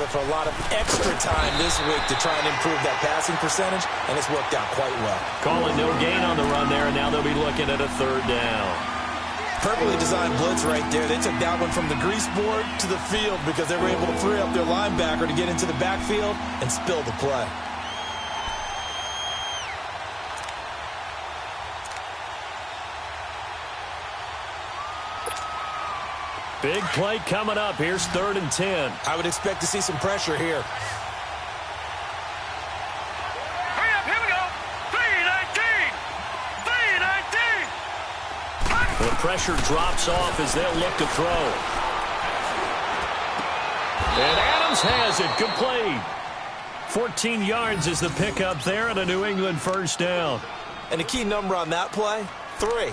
together for a lot of extra time this week to try and improve that passing percentage, and it's worked out quite well. Calling no gain on the run there, and now they'll be looking at a third down. Perfectly designed blitz right there. They took that one from the grease board to the field because they were able to free up their linebacker to get into the backfield and spill the play. Big play coming up. Here's 3rd and 10. I would expect to see some pressure here. Hurry up, here we go. 3-19. 3-19. The pressure drops off as they'll look to throw. And Adams has it. Good play. 14 yards is the pickup there and a New England first down. And the key number on that play, 3.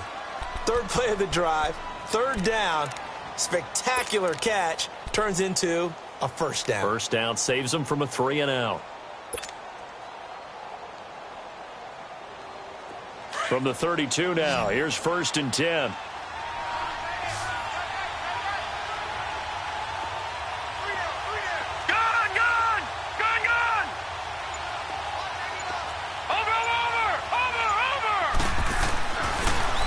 Third play of the drive, 3rd down. Spectacular catch turns into a first down. First down saves them from a 3-and-out. From the 32 now, here's 1st and 10.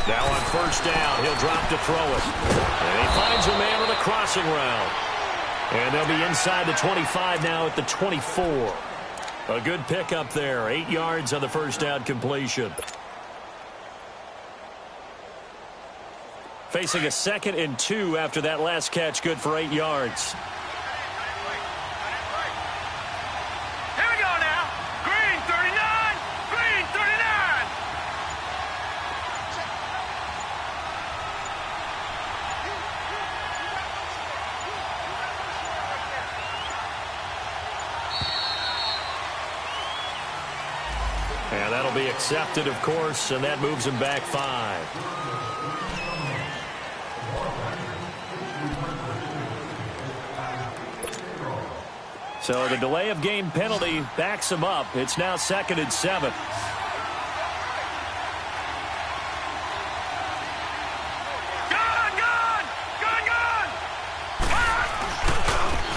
Now on 1st down, he'll drop to throw it. And he finds a man on the crossing route. And they'll be inside the 25 now at the 24. A good pickup there. 8 yards on the first down completion. Facing a 2nd and 2 after that last catch, good for 8 yards. Here we go now. Green 39. Green 39. And that'll be accepted, of course, and that moves him back 5. So the delay of game penalty backs him up. It's now 2nd and 7.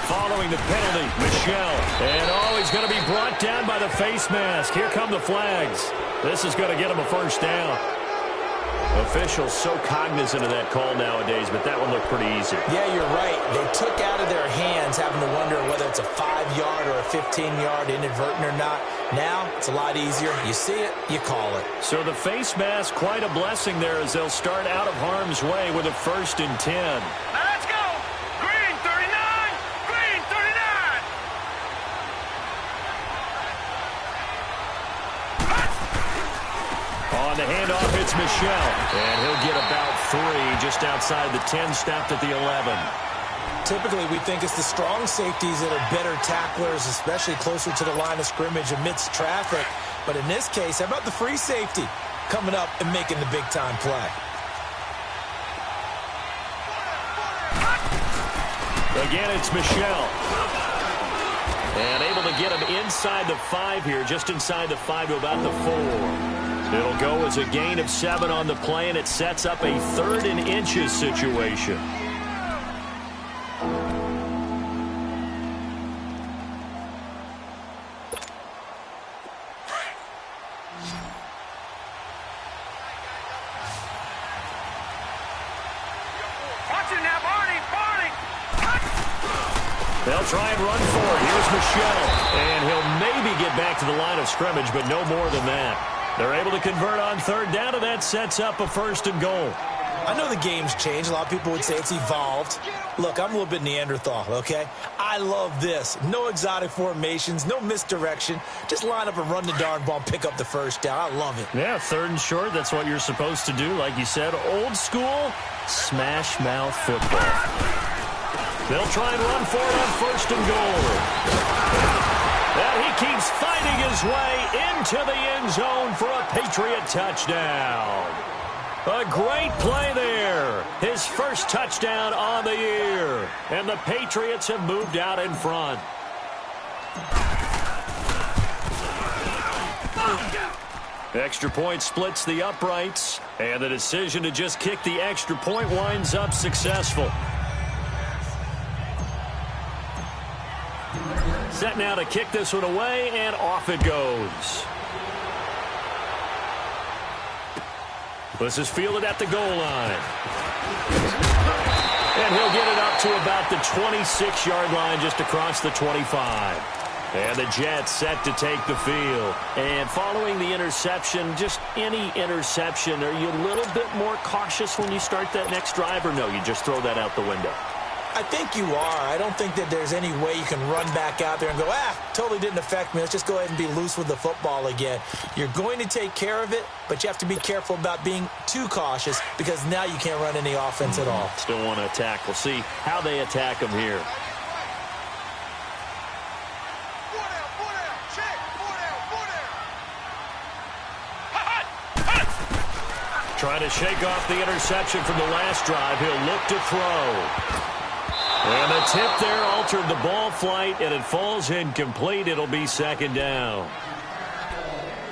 Following the penalty, Michelle. And he's going to be brought down by the face mask. Here come the flags. This is going to get him a first down. Officials so cognizant of that call nowadays, but that one looked pretty easy. Yeah, you're right. They took out of their hands having to wonder whether it's a 5-yard or a 15-yard inadvertent or not. Now, it's a lot easier. You see it, you call it. So the face mask, quite a blessing there as they'll start out of harm's way with a 1st and 10. Let's go! Green 39! Green 39! On the handoff, it's Michelle. And he'll get about 3 just outside the 10, stopped at the 11. Typically, we think it's the strong safeties that are better tacklers, especially closer to the line of scrimmage amidst traffic. But in this case, how about the free safety coming up and making the big-time play? Again, it's Michelle. And able to get him inside the 5 here, just inside the 5 to about the 4. It'll go as a gain of 7 on the play, and it sets up a 3rd and inches situation. They'll try and run for it. Here's Michelle. And he'll maybe get back to the line of scrimmage, but no more than that. They're able to convert on 3rd down, and that sets up a 1st and goal. I know the game's changed. A lot of people would say it's evolved. Look, I'm a little bit Neanderthal, okay? I love this. No exotic formations, no misdirection. Just line up and run the darn ball and pick up the first down. I love it. Yeah, 3rd and short, that's what you're supposed to do. Like you said, old school, smash mouth football. They'll try and run for it on 1st and goal. And he keeps fighting his way into the end zone for a Patriot touchdown. A great play there. His first touchdown on the year. And the Patriots have moved out in front. Extra point splits the uprights. And the decision to just kick the extra point winds up successful. Set now to kick this one away, and off it goes. This is fielded at the goal line. And he'll get it up to about the 26-yard line, just across the 25. And the Jets set to take the field. And following the interception, just any interception, are you a little bit more cautious when you start that next drive, or no, you just throw that out the window? I think you are. I don't think that there's any way you can run back out there and go, totally didn't affect me. Let's just go ahead and be loose with the football again. You're going to take care of it, but you have to be careful about being too cautious because now you can't run any offense at all. Still want to attack. We'll see how they attack them here. Trying to shake off the interception from the last drive. He'll look to throw. And the tip there altered the ball flight, and it falls incomplete. It'll be second down.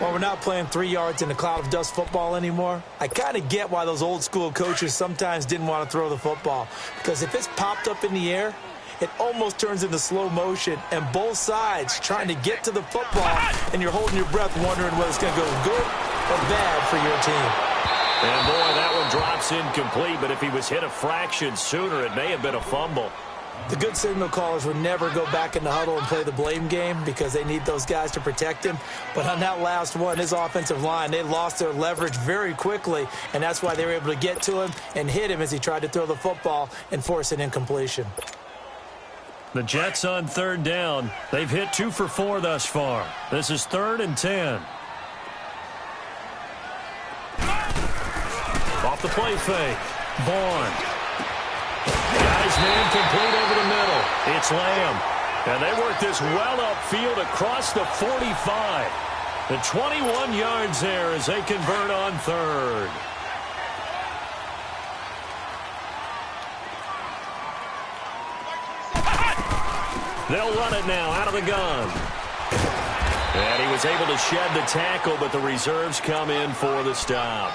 Well, we're not playing 3 yards in a cloud of dust football anymore. I kind of get why those old school coaches sometimes didn't want to throw the football. Because if it's popped up in the air, it almost turns into slow motion, and both sides trying to get to the football, and you're holding your breath wondering whether it's going to go good or bad for your team. And, boy, that one drops incomplete, but if he was hit a fraction sooner, it may have been a fumble. The good signal callers would never go back in the huddle and play the blame game because they need those guys to protect him. But on that last one, his offensive line, they lost their leverage very quickly, and that's why they were able to get to him and hit him as he tried to throw the football and force an incompletion. The Jets on third down. They've hit 2 for 4 thus far. This is 3rd and 10. Off the play fake. Vaughn. Guys man complete over the middle. It's Lamb. And they work this well upfield across the 45. The 21 yards there as they convert on third. They'll run it now out of the gun. And he was able to shed the tackle, but the reserves come in for the stop.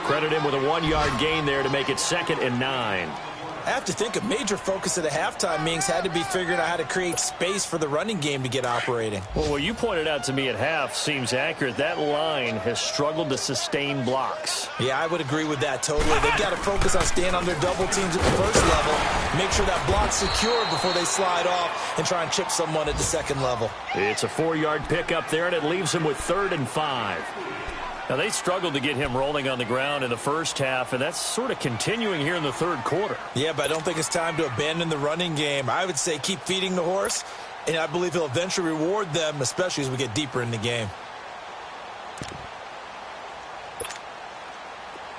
Credit him with a 1-yard gain there to make it 2nd and 9. I have to think a major focus of the halftime meetings had to be figuring out how to create space for the running game to get operating. Well, what you pointed out to me at half seems accurate. That line has struggled to sustain blocks. Yeah, I would agree with that totally. They've got to focus on staying on their double teams at the first level, make sure that block's secure before they slide off and try and chip someone at the second level. It's a 4-yard pickup there, and it leaves them with 3rd and 5. Now, they struggled to get him rolling on the ground in the first half, and that's sort of continuing here in the third quarter. Yeah, but I don't think it's time to abandon the running game. I would say keep feeding the horse, and I believe he'll eventually reward them, especially as we get deeper in the game.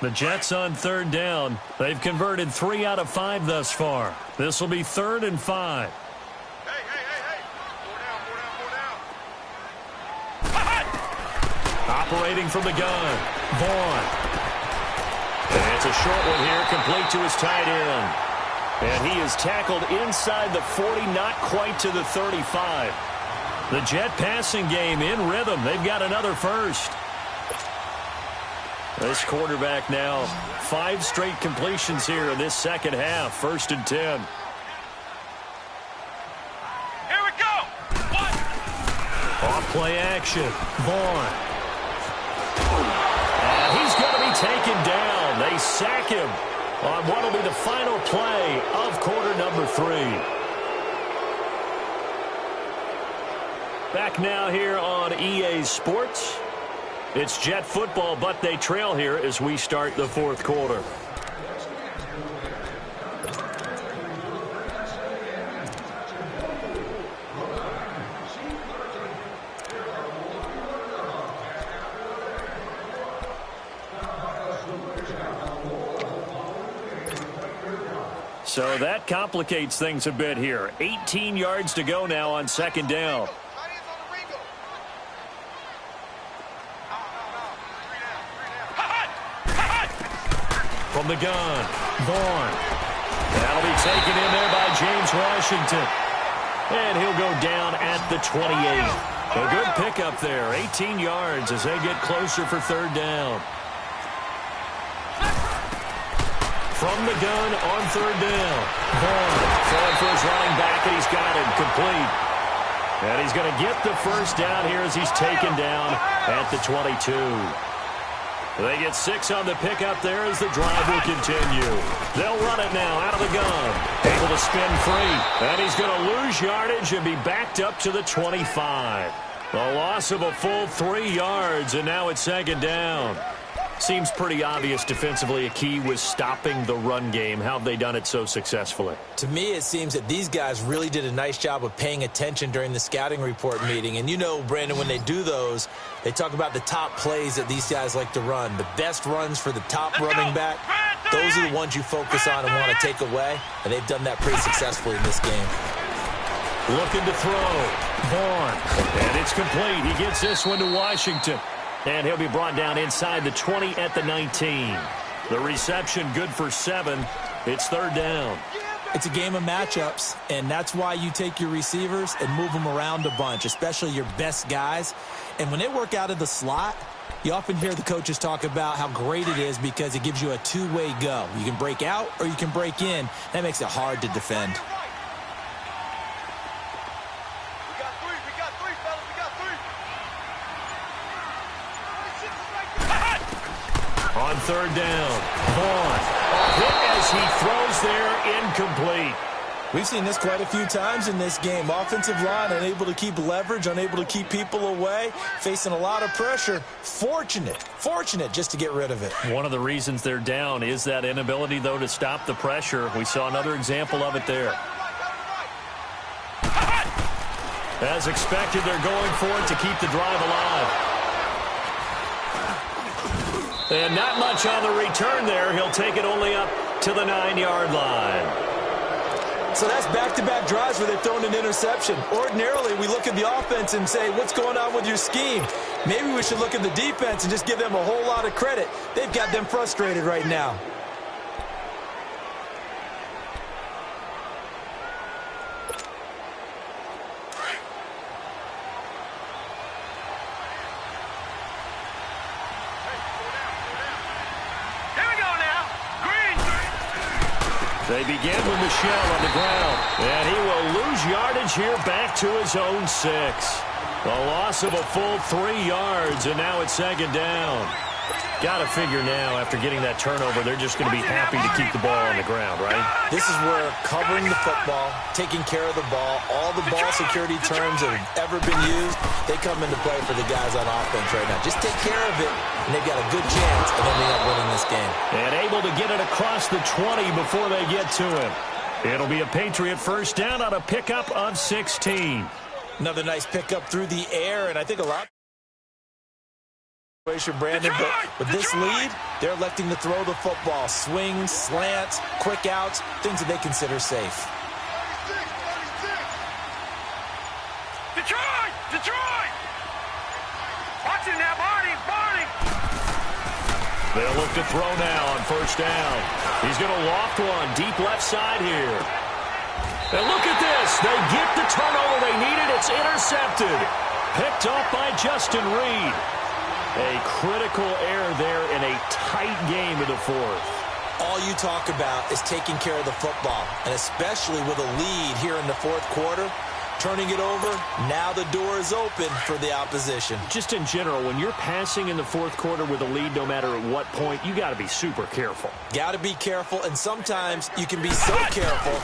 The Jets on third down. They've converted 3 out of 5 thus far. This will be 3rd and 5. Operating from the gun, Vaughn. And it's a short one here, complete to his tight end. And he is tackled inside the 40, not quite to the 35. The Jet passing game in rhythm. They've got another first. This quarterback now, 5 straight completions here in this second half, 1st and 10. Here we go. Off play action, Vaughn. And he's going to be taken down. They sack him on what will be the final play of quarter number 3. Back now here on EA Sports. It's Jet football, but they trail here as we start the 4th quarter. So that complicates things a bit here. 18 yards to go now on 2nd down. From the gun, Vaughn. That'll be taken in there by James Washington. And he'll go down at the 28. A good pickup there, 18 yards as they get closer for 3rd down. From the gun on 3rd down. Vaughn throwing for his running back, and he's got him complete. And he's going to get the first down here as he's taken down at the 22. They get 6 on the pickup there as the drive will continue. They'll run it now out of the gun. Able to spin free. And he's going to lose yardage and be backed up to the 25. A loss of a full 3 yards, and now it's second down. Seems pretty obvious defensively a key was stopping the run game. How have they done it so successfully? To me, it seems that these guys really did a nice job of paying attention during the scouting report meeting. And you know, Brandon, when they do those, they talk about the top plays that these guys like to run. The best runs for the top running back, those are the ones you focus on and want to take away. And they've done that pretty successfully in this game. Looking to throw. Vaughn. And it's complete. He gets this one to Washington. And he'll be brought down inside the 20 at the 19. The reception good for 7. It's third down. It's a game of matchups, and that's why you take your receivers and move them around a bunch, especially your best guys. And when they work out of the slot, you often hear the coaches talk about how great it is because it gives you a two-way go. You can break out or you can break in. That makes it hard to defend. On third down, Vaughn. Hit as he throws there, incomplete. We've seen this quite a few times in this game. Offensive line unable to keep leverage, unable to keep people away, facing a lot of pressure. Fortunate just to get rid of it. One of the reasons they're down is that inability, though, to stop the pressure. We saw another example of it there. As expected, they're going for it to keep the drive alive. And not much on the return there. He'll take it only up to the 9-yard line. So that's back-to-back drives where they've thrown an interception. Ordinarily, we look at the offense and say, what's going on with your scheme? Maybe we should look at the defense and just give them a whole lot of credit. They've got them frustrated right now. They begin with Michelle on the ground, and he will lose yardage here back to his own 6. A loss of a full 3 yards, and now it's second down. Got to figure now, after getting that turnover, they're just going to be happy to keep the ball on the ground, right? This is where covering the football, taking care of the ball, all the ball security terms that have ever been used, they come into play for the guys on offense right now. Just take care of it, and they've got a good chance of ending up winning this game. And able to get it across the 20 before they get to him. It'll be a Patriot first down on a pickup of 16. Another nice pickup through the air, and I think a lot. Brandon, but with this lead, they're electing to throw the football. Swings, slants, quick outs, things that they consider safe. Detroit! Watch it now, Barney! They'll look to throw now on first down. He's going to loft one deep left side here. And look at this. They get the turnover they needed. It's intercepted. Picked off by Justin Reed. A critical error there in a tight game of the fourth. All you talk about is taking care of the football, and especially with a lead here in the fourth quarter, turning it over, now the door is open for the opposition. Just in general, when you're passing in the fourth quarter with a lead, no matter at what point, you got to be super careful. Got to be careful, and sometimes you can be so careful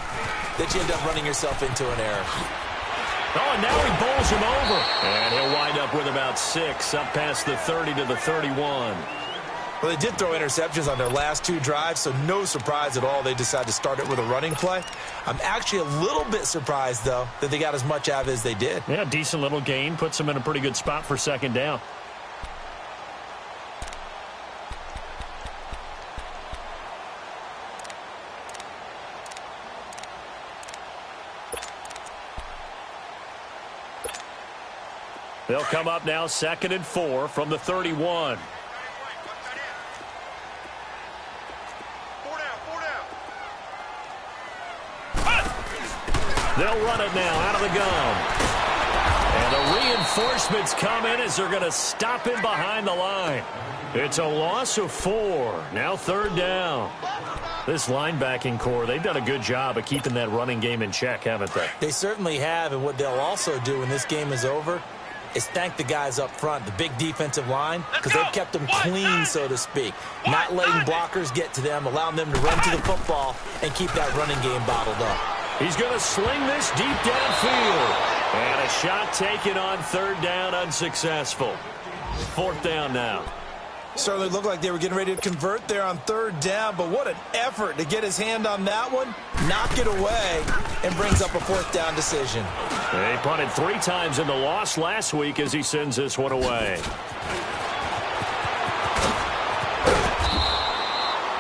that you end up running yourself into an error. Oh, and now he bowls him over. And he'll wind up with about 6, up past the 30 to the 31. Well, they did throw interceptions on their last 2 drives, so no surprise at all they decided to start it with a running play. I'm actually a little bit surprised, though, that they got as much out of it as they did. Yeah, decent little gain. Puts them in a pretty good spot for second down. They'll come up now 2nd and 4 from the 31. They'll run it now out of the gun. And a Reinforcements come in as they're going to stop him behind the line. It's a loss of 4. Now 3rd down. This linebacking core, they've done a good job of keeping that running game in check, haven't they? They certainly have, and what they'll also do when this game is over is thank the guys up front, the big defensive line, because they've kept them clean, so to speak. Not letting blockers get to them, allowing them to run to the football and keep that running game bottled up. He's going to sling this deep downfield. And a shot taken on 3rd down, unsuccessful. 4th down now. Certainly looked like they were getting ready to convert there on 3rd down, but what an effort to get his hand on that one, knock it away, and brings up a 4th down decision. They punted 3 times in the loss last week as he sends this one away.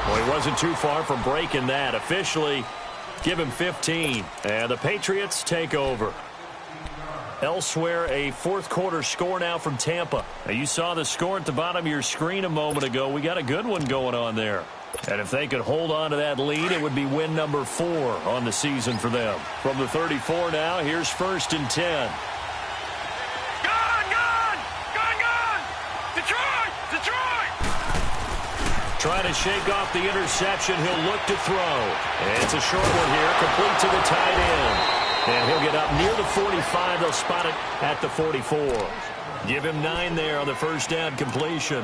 Well, he wasn't too far from breaking that. Officially, give him 15, and the Patriots take over. Elsewhere, a 4th quarter score now from Tampa. Now, you saw the score at the bottom of your screen a moment ago. We got a good one going on there. And if they could hold on to that lead, it would be win number 4 on the season for them. From the 34 now, here's 1st and 10. Gone! Detroit! Trying to shake off the interception. He'll look to throw. And it's a short one here, complete to the tight end. And he'll get up near the 45. They'll spot it at the 44. Give him 9 there on the 1st down completion.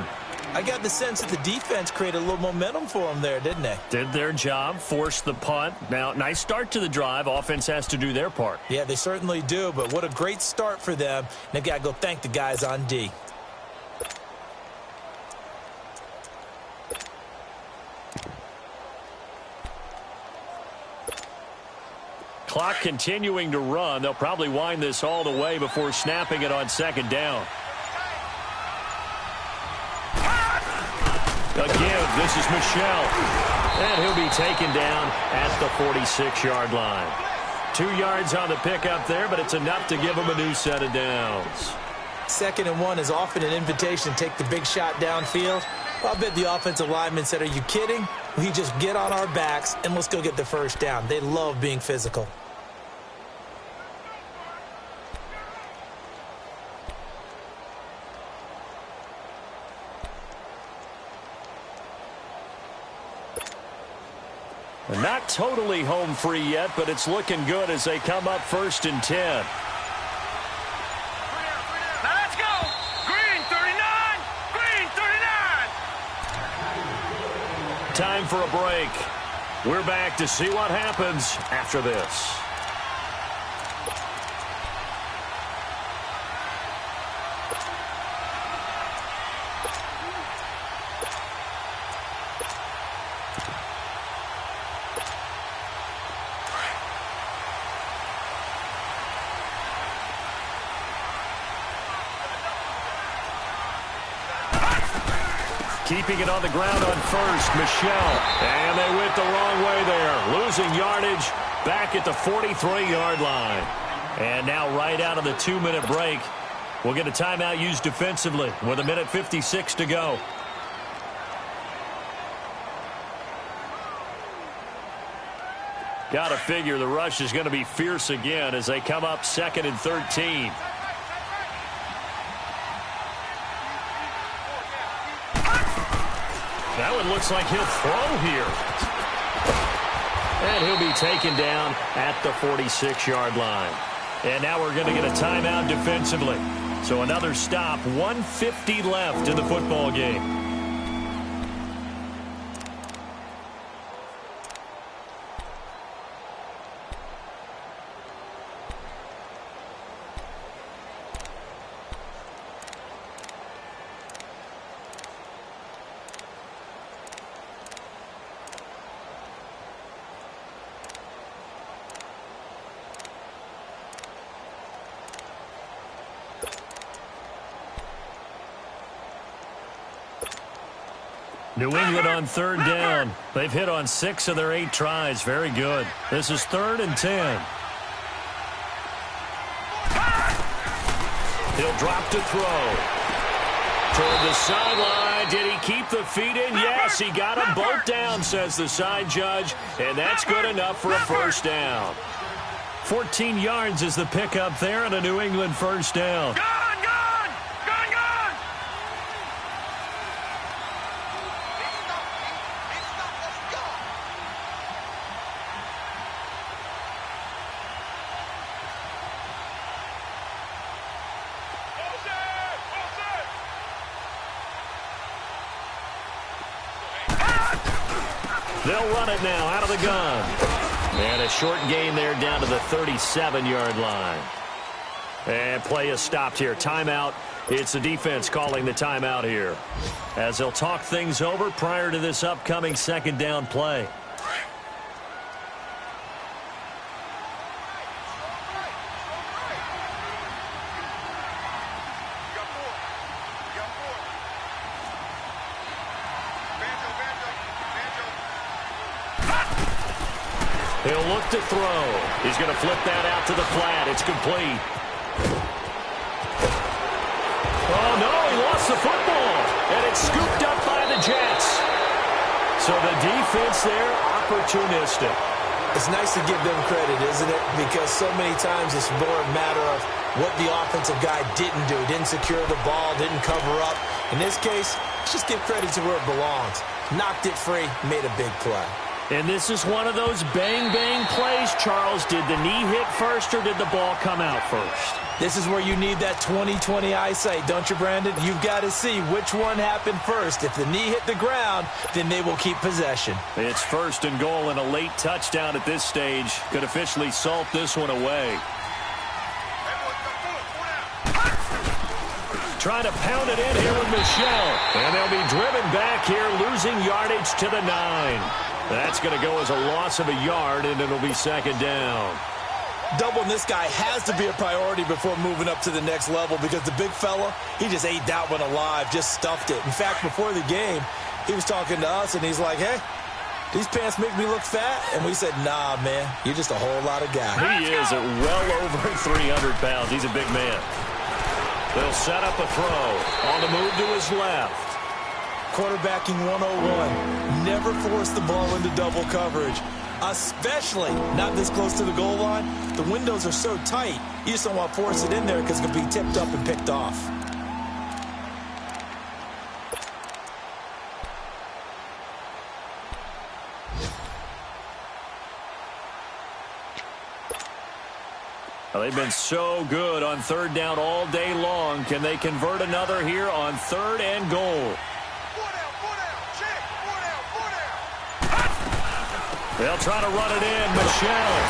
I got the sense that the defense created a little momentum for them there, didn't they? Did their job, forced the punt. Now, nice start to the drive. Offense has to do their part. Yeah, they certainly do, but what a great start for them. They've got to go thank the guys on D. Clock continuing to run. They'll probably wind this all the way before snapping it on 2nd down. Again, this is Michel. And he'll be taken down at the 46-yard line. 2 yards on the pickup there, but it's enough to give him a new set of downs. 2nd and 1 is often an invitation to take the big shot downfield. I bet the offensive lineman said, are you kidding? We just get on our backs and let's go get the 1st down. They love being physical. Not totally home free yet, but it's looking good as they come up 1st and 10. Now let's go! Green 39! Green 39! Time for a break. We're back to see what happens after this. Keeping it on the ground on 1st, Michel. And they went the wrong way there. Losing yardage back at the 43-yard line. And now right out of the 2-minute break, we'll get a timeout used defensively with 1:56 to go. Got to figure the rush is going to be fierce again as they come up 2nd and 13. That one looks like he'll throw here. And he'll be taken down at the 46-yard line. And now we're going to get a timeout defensively. So another stop, 1:50 left in the football game. New England on 3rd down. They've hit on 6 of their 8 tries. Very good. This is 3rd and 10. He'll drop to throw. Toward the sideline. Did he keep the feet in? Yes, he got them both down, says the side judge. And that's good enough for a 1st down. 14 yards is the pickup there and a New England 1st down. Gone! They'll run it now out of the gun. And a short gain there down to the 37-yard line. And play is stopped here. Timeout. It's the defense calling the timeout here, as they'll talk things over prior to this upcoming second down play. He'll look to throw. He's going to flip that out to the flat. It's complete. Oh, no, he lost the football. And it's scooped up by the Jets. So the defense there, opportunistic. It's nice to give them credit, isn't it? Because so many times it's more a matter of what the offensive guy didn't do. Didn't secure the ball, didn't cover up. In this case, let's just give credit to where it belongs. Knocked it free, made a big play. And this is one of those bang-bang plays, Charles. Did the knee hit first or did the ball come out first? This is where you need that 20/20 eyesight, don't you, Brandon? You've got to see which one happened first. If the knee hit the ground, then they will keep possession. It's first and goal, and a late touchdown at this stage could officially salt this one away. Trying to pound it in here with Michelle. And they'll be driven back here, losing yardage to the 9. That's going to go as a loss of a yard, and it'll be second down. Doubling this guy has to be a priority before moving up to the next level, because the big fella, he just ate that one alive, just stuffed it. In fact, before the game, he was talking to us, and he's like, hey, these pants make me look fat? And we said, nah, man, you're just a whole lot of guy. He is at well over 300 pounds. He's a big man. They'll set up a throw. On the move to his left. Quarterbacking 101. Never force the ball into double coverage, especially not this close to the goal line. The windows are so tight, you just don't want to force it in there because it can be tipped up and picked off. Well, they've been so good on third down all day long. Can they convert another here on third and goal? They'll try to run it in. Michelle.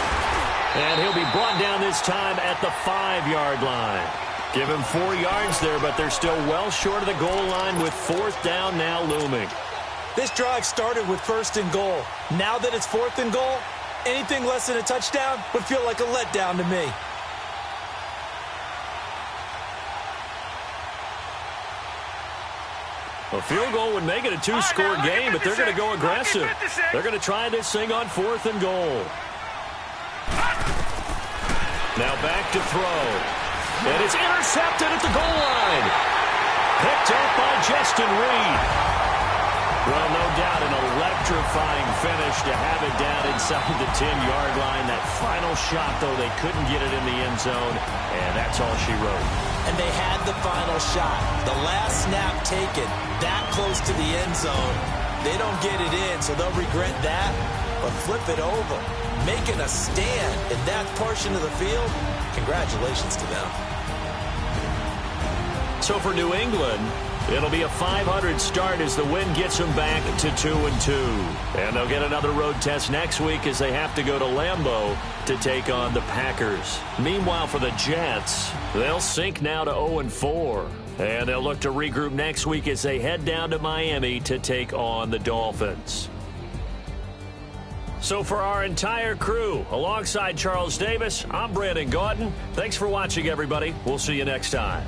And he'll be brought down this time at the 5-yard line. Give him 4 yards there, but they're still well short of the goal line with fourth down now looming. This drive started with first and goal. Now that it's fourth and goal, anything less than a touchdown would feel like a letdown to me. A field goal would make it a 2-score game, but they're going to go aggressive. They're going to try this thing on fourth and goal. Now back to throw. And it's intercepted at the goal line. Picked up by Justin Reed. Well, no doubt an electrifying finish to have it down inside the 10-yard line. That final shot, though, they couldn't get it in the end zone, and that's all she wrote. And they had the final shot. The last snap taken that close to the end zone. They don't get it in, so they'll regret that. But flip it over, making a stand in that portion of the field, congratulations to them. So for New England, it'll be a 500 start as the win gets them back to 2-2. And they'll get another road test next week as they have to go to Lambeau to take on the Packers. Meanwhile, for the Jets, they'll sink now to 0-4. And they'll look to regroup next week as they head down to Miami to take on the Dolphins. So for our entire crew, alongside Charles Davis, I'm Brandon Gaudin. Thanks for watching, everybody. We'll see you next time.